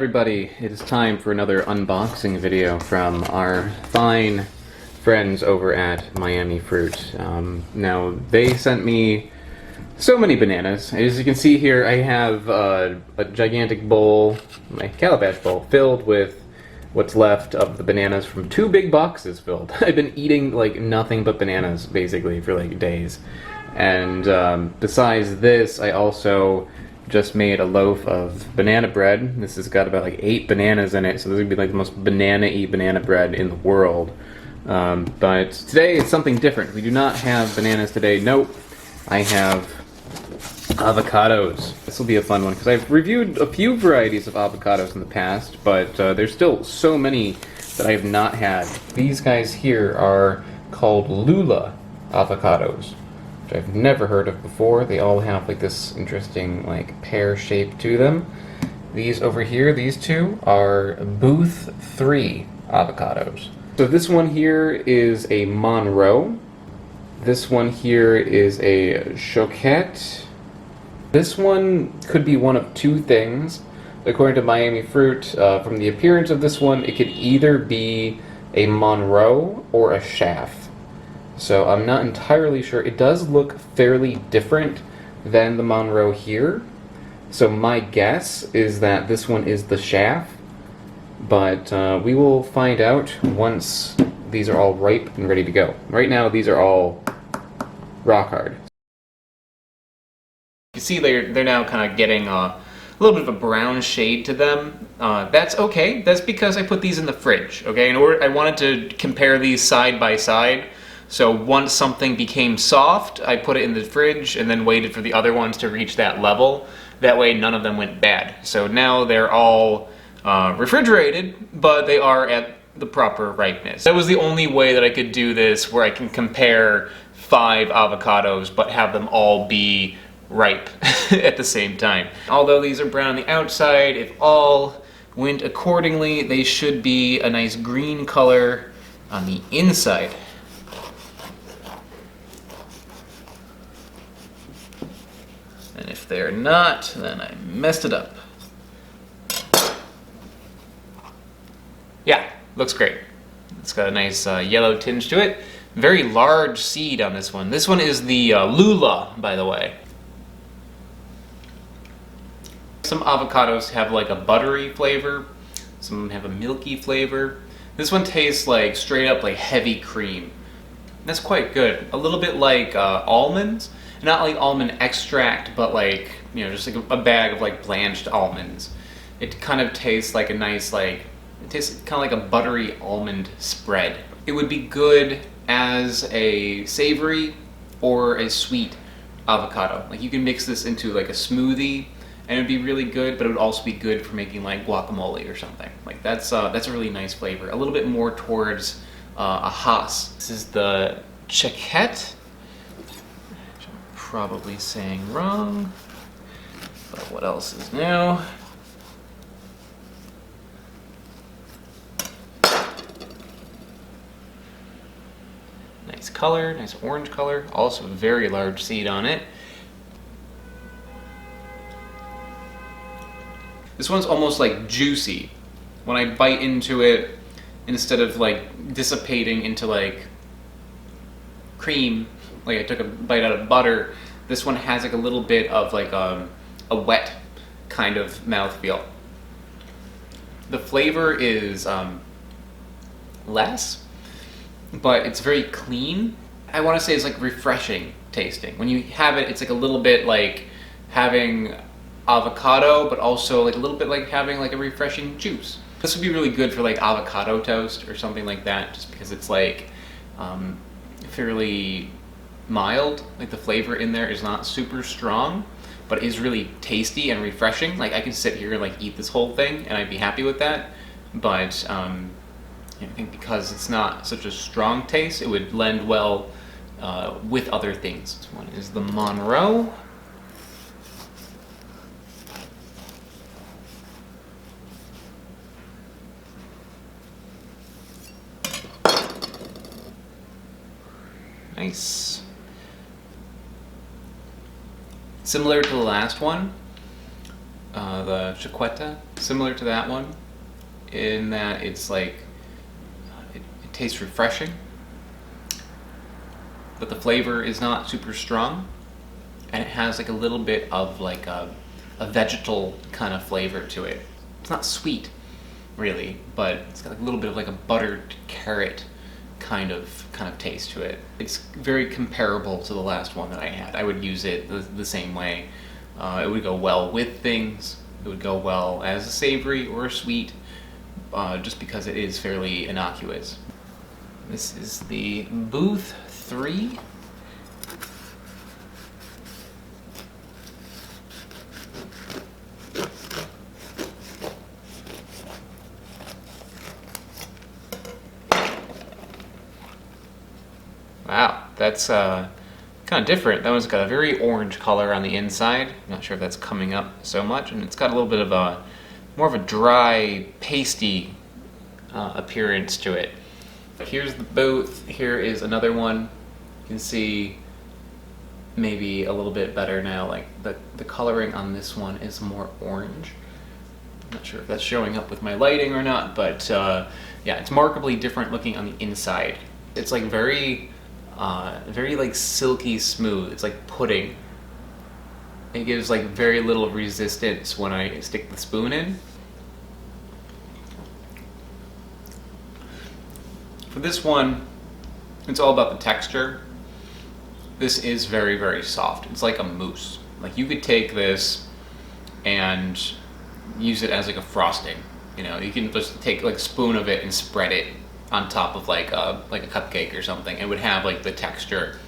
everybody, it is time for another unboxing video from our fine friends over at Miami Fruit. Now, they sent me so many bananas. As you can see here, I have a gigantic bowl, my calabash bowl, filled with what's left of the bananas from 2 big boxes filled. I've been eating like nothing but bananas basically for like days. And besides this, I also just made a loaf of banana bread. This has got about like 8 bananas in it, so this would be like the most banana-y banana bread in the world. But today it's something different. We do not have bananas today. Nope. I have avocados. This will be a fun one because I've reviewed a few varieties of avocados in the past, but there's still so many that I have not had. These guys here are called Lula avocados, which I've never heard of before. They all have like this interesting like pear shape to them. These over here, these two, are Booth 3 avocados. So this one here is a Monroe. This one here is a Choquette. This one could be one of 2 things. According to Miami Fruit, from the appearance of this one, it could either be a Monroe or a Chaff. So I'm not entirely sure. It does look fairly different than the Monroe here. So my guess is that this one is the Chaff. But we will find out once these are all ripe and ready to go. Right now these are all rock hard. You see they're now kind of getting a little bit of a brown shade to them. That's okay. That's because I put these in the fridge. Okay, I wanted to compare these side by side. So once something became soft, I put it in the fridge and then waited for the other ones to reach that level. That way none of them went bad. So now they're all refrigerated, but they are at the proper ripeness. That was the only way that I could do this where I can compare 5 avocados but have them all be ripe at the same time. Although these are brown on the outside, if all went accordingly, they should be a nice green color on the inside. And if they're not, then I messed it up. Yeah, looks great. It's got a nice yellow tinge to it. Very large seed on this one. This one is the Lula, by the way. Some avocados have like a buttery flavor. Some have a milky flavor. This one tastes like straight up like heavy cream. That's quite good. A little bit like almonds. Not like almond extract, but like, you know, just like a bag of like blanched almonds. It kind of tastes like a nice like, it tastes kind of like a buttery almond spread. It would be good as a savory or a sweet avocado. Like you can mix this into like a smoothie and it would be really good, but it would also be good for making like guacamole or something. Like that's a really nice flavor. A little bit more towards a Haas. This is the Choquette, which I'm probably saying wrong, but what else is new? Nice color, nice orange color, also a very large seed on it. This one's almost like juicy. When I bite into it, instead of like dissipating into like cream, like I took a bite out of butter, this one has like a little bit of like a wet kind of mouthfeel. The flavor is less, but it's very clean. I want to say it's like refreshing tasting. When you have it, it's like a little bit like having avocado, but also like a little bit like having like a refreshing juice. This would be really good for like avocado toast or something like that, just because it's like fairly mild. Like the flavor in there is not super strong, but is really tasty and refreshing. Like I could sit here and like eat this whole thing and I'd be happy with that. But I think because it's not such a strong taste, it would lend well with other things. This one is the Monroe. Nice. Similar to the last one, the chiqueta, similar to that one, in that it's like, it tastes refreshing, but the flavor is not super strong, and it has like a little bit of like a vegetal kind of flavor to it. It's not sweet, really, but it's got like a little bit of like a buttered carrot kind of taste to it. It's very comparable to the last one that I had. I would use it the same way. It would go well with things. It would go well as a savory or a sweet, just because it is fairly innocuous. This is the Booth 3. Wow, that's kind of different. That one's got a very orange color on the inside. I'm not sure if that's coming up so much, and it's got a little bit of a more of a dry, pasty appearance to it. Here's the Booth. Here is another one. You can see maybe a little bit better now. Like the coloring on this one is more orange. I'm not sure if that's showing up with my lighting or not, but yeah, it's markedly different looking on the inside. It's like very like silky smooth. It's like pudding. It gives like very little resistance when I stick the spoon in. For this one, it's all about the texture. This is very, very soft. It's like a mousse. Like you could take this and use it as like a frosting. You know, you can just take like a spoon of it and spread it on top of like a cupcake or something. It would have like the texture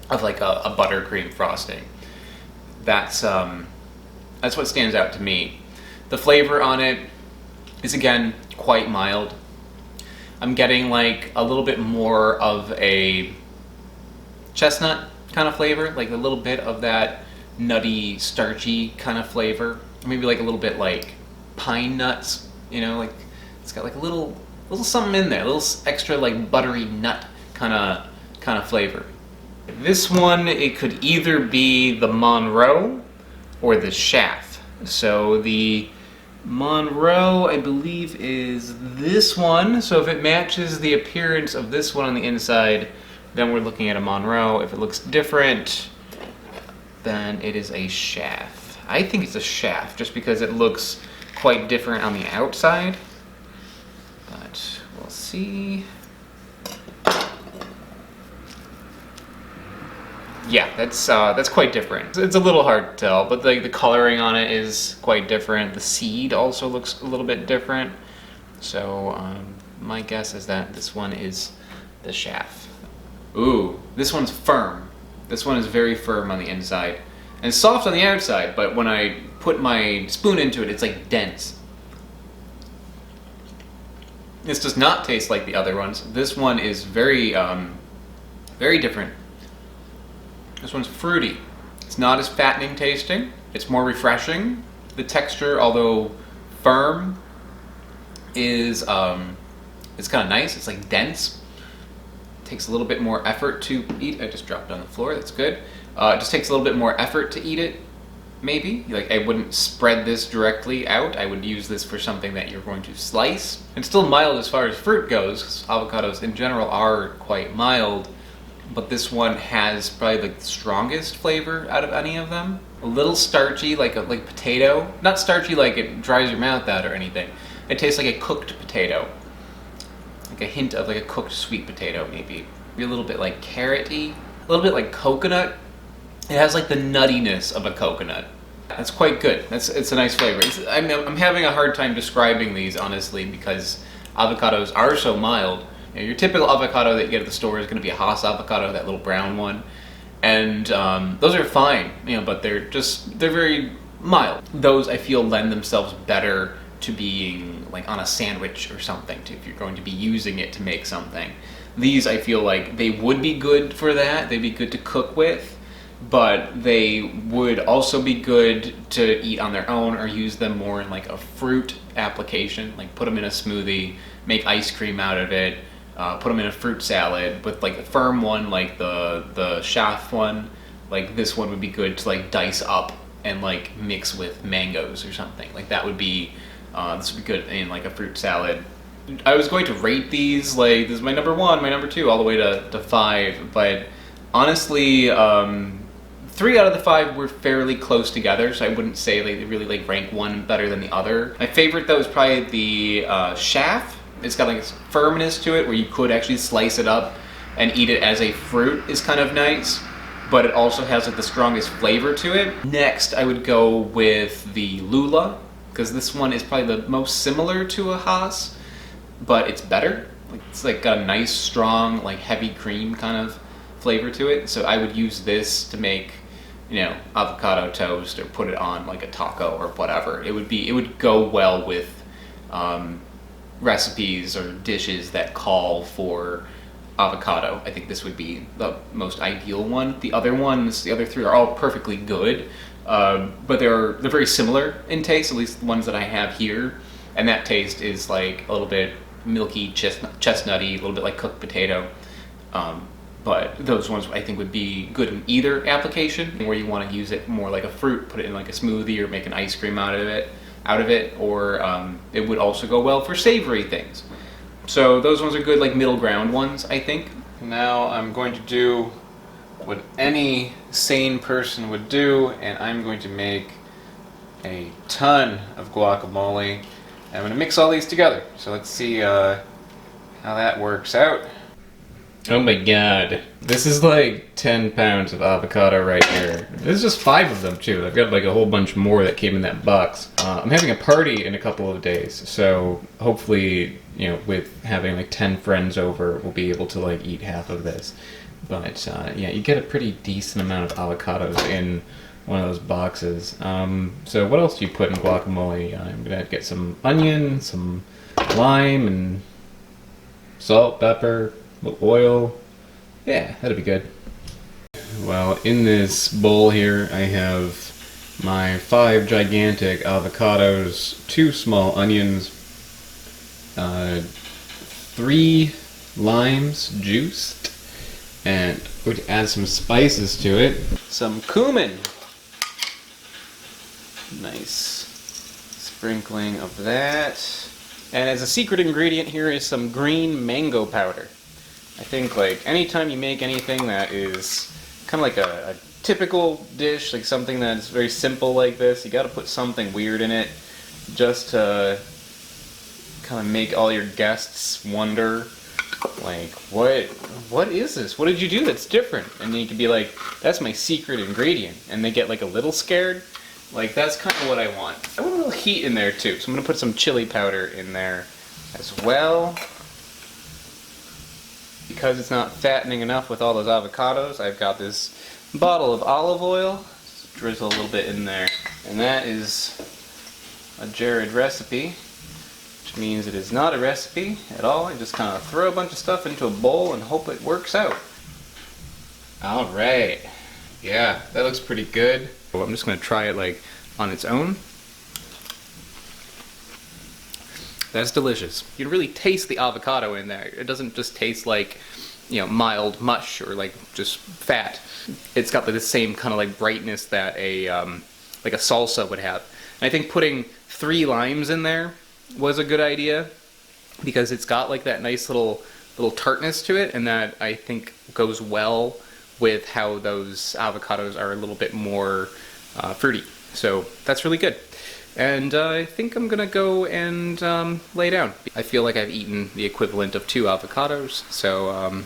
of like a buttercream frosting. That's what stands out to me. The flavor on it is again quite mild. I'm getting like a little bit more of a chestnut kind of flavor, like a little bit of that nutty, starchy kind of flavor. Maybe like a little bit like pine nuts, you know, like it's got like a little something in there, a little extra like buttery nut kind of flavor. This one, it could either be the Monroe or the Chaff. So the Monroe, I believe, is this one. So if it matches the appearance of this one on the inside, then we're looking at a Monroe. If it looks different, then it is a Chaff. I think it's a Chaff just because it looks quite different on the outside. But we'll see. Yeah, that's quite different. It's a little hard to tell, but the coloring on it is quite different. The seed also looks a little bit different. So my guess is that this one is the Chaff. Ooh, this one's firm. This one is very firm on the inside. And it's soft on the outside, but when I put my spoon into it, it's like dense. This does not taste like the other ones. This one is very, very different. This one's fruity. It's not as fattening tasting. It's more refreshing. The texture, although firm, is it's kind of nice. It's like dense. It takes a little bit more effort to eat. I just dropped it on the floor. That's good. It just takes a little bit more effort to eat it. Maybe. Like I wouldn't spread this directly out. I would use this for something that you're going to slice. It's still mild as far as fruit goes, because avocados in general are quite mild. But this one has probably the strongest flavor out of any of them. A little starchy, like potato. Not starchy like it dries your mouth out or anything. It tastes like a cooked potato. Like a hint of like a cooked sweet potato, maybe. Maybe a little bit like carroty. A little bit like coconut. It has like the nuttiness of a coconut. That's quite good. It's a nice flavor. I'm having a hard time describing these, honestly, because avocados are so mild. You know, your typical avocado that you get at the store is going to be a Hass avocado, that little brown one, and those are fine, you know, but they're very mild. Those I feel lend themselves better to being like on a sandwich or something, if you're going to be using it to make something. These I feel like they would be good for that. They'd be good to cook with, but they would also be good to eat on their own or use them more in like a fruit application, like put them in a smoothie, make ice cream out of it. Put them in a fruit salad with like a firm one, like the Chaff one. Like this one would be good to like dice up and like mix with mangoes or something. Like that would be, this would be good in like a fruit salad. I was going to rate these, like this is my number 1, my number 2, all the way to 5, but honestly, 3 out of the 5 were fairly close together, so I wouldn't say like they really like rank one better than the other. My favorite though is probably the chaff. It's got like a firmness to it where you could actually slice it up and eat it as a fruit is kind of nice, but it also has like the strongest flavor to it. Next, I would go with the Lula, because this one is probably the most similar to a Haas, but it's better. Like, it's like got a nice, strong, like heavy cream kind of flavor to it. So I would use this to make, you know, avocado toast or put it on like a taco or whatever. It would go well with recipes or dishes that call for avocado. I think this would be the most ideal one. The other ones, the other 3 are all perfectly good, but they're very similar in taste, at least the ones that I have here. And that taste is like a little bit milky, chestnutty, a little bit like cooked potato. But those ones I think would be good in either application, where you want to use it more like a fruit, put it in like a smoothie or make an ice cream out of it, or it would also go well for savory things. So those ones are good, like middle ground ones, I think. Now I'm going to do what any sane person would do, and I'm going to make a ton of guacamole. I'm going to mix all these together. So let's see how that works out. Oh my god. This is like 10 pounds of avocado right here. There's just 5 of them too. I've got like a whole bunch more that came in that box. I'm having a party in a couple of days, so hopefully, you know, with having like 10 friends over, we'll be able to like eat half of this. But yeah, you get a pretty decent amount of avocados in one of those boxes. So what else do you put in guacamole? I'm gonna get some onion, some lime, and salt, pepper, oil. Yeah, that'll be good. Well, in this bowl here, I have my 5 gigantic avocados, 2 small onions, 3 limes juiced, and we're going to add some spices to it. Some cumin. Nice sprinkling of that. And as a secret ingredient here is some green mango powder. I think like anytime you make anything that is kind of like a typical dish, like something that's very simple like this, you got to put something weird in it just to kind of make all your guests wonder, like, what is this? What did you do that's different? And then you could be like, that's my secret ingredient, and they get like a little scared. Like, that's kind of what I want. I want a little heat in there too, so I'm gonna put some chili powder in there as well. Because it's not fattening enough with all those avocados, I've got this bottle of olive oil. Just drizzle a little bit in there. And that is a Jared recipe, which means it is not a recipe at all. I just kind of throw a bunch of stuff into a bowl and hope it works out. Alright. Yeah, that looks pretty good. Well, I'm just going to try it like on its own. That's delicious. You can really taste the avocado in there. It doesn't just taste like, you know, mild mush or like just fat. It's got like the same kind of like brightness that a like a salsa would have. And I think putting 3 limes in there was a good idea because it's got like that nice little tartness to it, and that I think goes well with how those avocados are a little bit more fruity. So that's really good. And I think I'm gonna go and lay down. I feel like I've eaten the equivalent of 2 avocados, so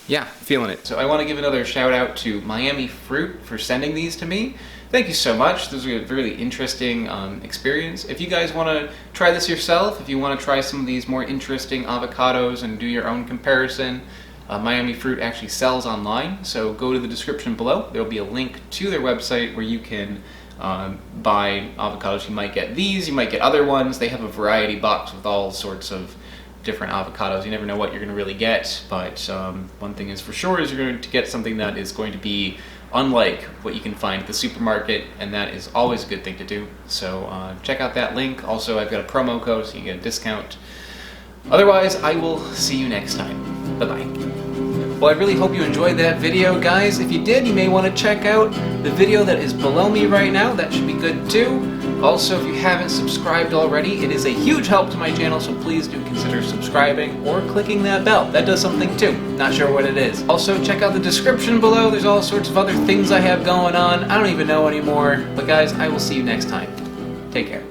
yeah, feeling it. So I want to give another shout out to Miami Fruit for sending these to me. Thank you so much. This was a really interesting experience. If you guys want to try this yourself, if you want to try some of these more interesting avocados and do your own comparison, Miami Fruit actually sells online, so go to the description below. There will be a link to their website where you can buy avocados. You might get these, you might get other ones. They have a variety box with all sorts of different avocados. You never know what you're going to really get, but one thing is for sure is you're going to get something that is going to be unlike what you can find at the supermarket, and that is always a good thing to do. So check out that link. Also, I've got a promo code so you can get a discount. Otherwise, I will see you next time. Bye-bye. Well, I really hope you enjoyed that video, guys. If you did, you may want to check out the video that is below me right now. That should be good too. Also, if you haven't subscribed already, it is a huge help to my channel, so please do consider subscribing or clicking that bell. That does something too. Not sure what it is. Also, check out the description below. There's all sorts of other things I have going on. I don't even know anymore. But guys, I will see you next time. Take care.